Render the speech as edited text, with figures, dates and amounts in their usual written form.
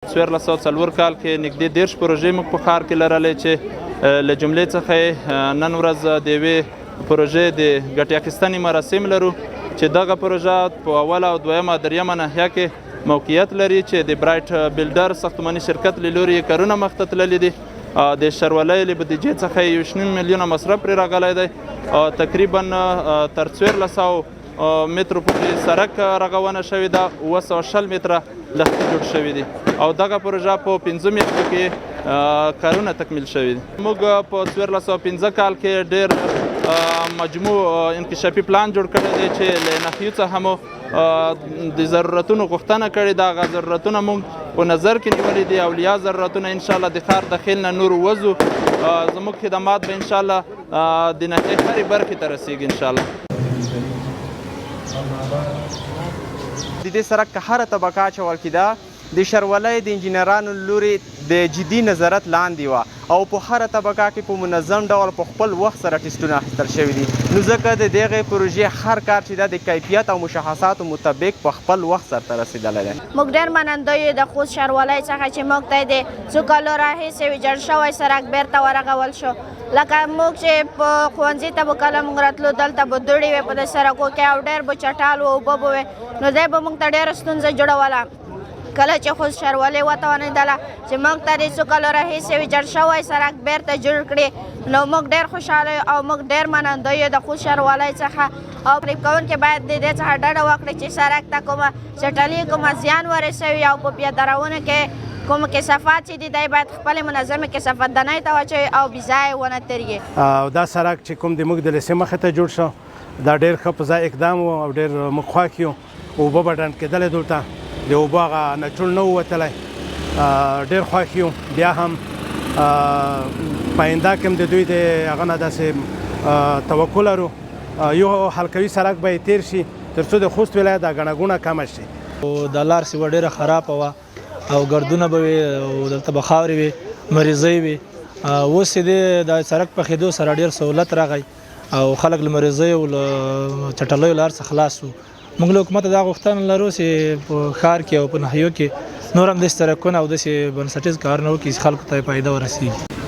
1404 کال کې نږدې 10 پروژې موږ په ښار کې لرلې چې له جملې څخه نن ورځ د یوې پروژې د ګټې اخیستنې مراسم لرو چې دغه پروژه په اوله او دویمه دریمه ناحیه کې موقعیت لري چې د برایټ بلډر ساختماني شرکت له لوري کارونه مخته تللي دي. د شرولۍ له بودیجې څخه 1.5 میلیونه مصرف پرې راغلی دی. تقریبا تر 1400 مترو پورې سړک رغونه شوې ده. 920 متره لښتي جوړ شوي دي او دغه پروژه په 5 میاشتو کې کارونه تکمیل شوي دي. موږ په 1415 کال کې ډېر مجموع انکشافي پلان جوړ کړی دی چې له ناحیو څخه مو د ضرورتونو غوښتنه کړې ده. هغه ضرورتونه موږ په نظر کې نیولي دي. اولیا ضرورتونه انشاءالله د ښار داخل نه نور وځو. زموږ خدمات به انشاءالله د ناحیې هرې برخې ته رسیږي انشاءالله. د دې سړک که هره طبقه اچول کېده د شرولۍ د انجینرانو لوري د جدي نظارت لاندې وه او په هره طبقه کې په منظم ډول په خپل وخت سره ټسټونه اخیستل شوي دي. نو ځکه د دغې پروژې هر کار چې ده د کیفیت او مشخصاتو مطابق په خپل وخت سرته رسېدلی دی. موږ ډېر مننده یو د خوست شرولۍ څخه چې موږ ته د څو کالو راهیسې ویجاړ شوی سړک بیرته ورغول شو. لکه موږ چې په ښوونځي ته به کله موږ راتلو دلته به دوړې وې په دې سړکو کې او ډېر به چټال و اوبه به وې نو دی به موږ ته ډېره ستونزه جوړوله. کله چې خوست شرولۍ وتوانېدله چې موږ ته د څو کالو راهیسې ویجاړ شوی سړک بیرته جوړ کړي نو موږ ډېر خوشحاله یو او موږ ډېر مننده یو د خوست شرولۍ څخه او پرېب کوونکي باید د دې څخه ډډه وکړي چې سړک ته کومه چټلي کومه زیان ورسوي او په پیادهروونو کې کوم کثافات چې دي دی باید خپلې منظمې کثافت دانۍ ته واچوي او بېځایه ونه تېرېږي. او دا سړک چې کوم د موږ د لیسې مخې ته جوړ شو دا ډېر ښه په ځای اقدام و او ډېر موږ خوښ یو. اوبه به ډنډ کېدلې دلته د اوبو هغه نچوړ نه ووتلی. ډېر خوښ یو. بیا هم په آینده کې هم د دوی د هغه نه داسې توقع لرو یو حلقوي سړک به یې تېر شي تر څو د خوست ولایت دا ګڼه ګوڼه کمه شي. د لار سیوه ډېره خرابه وه او ګردونه به وي او دلته به خاورې وي مریضۍ وي. اوس یې د سړک پخېدو سره ډېر سهولت راغی او خلک له مریضیو له چټلیو له هر څه خلاص وو. موږ له حکومته دا غوښتنه لرو چې په ښار کې او په ناحیو کې نور هم داسې سړکونه او داسې بنسټیز کارونه وکړي چې خلکو ته یې فایده ورسېږي.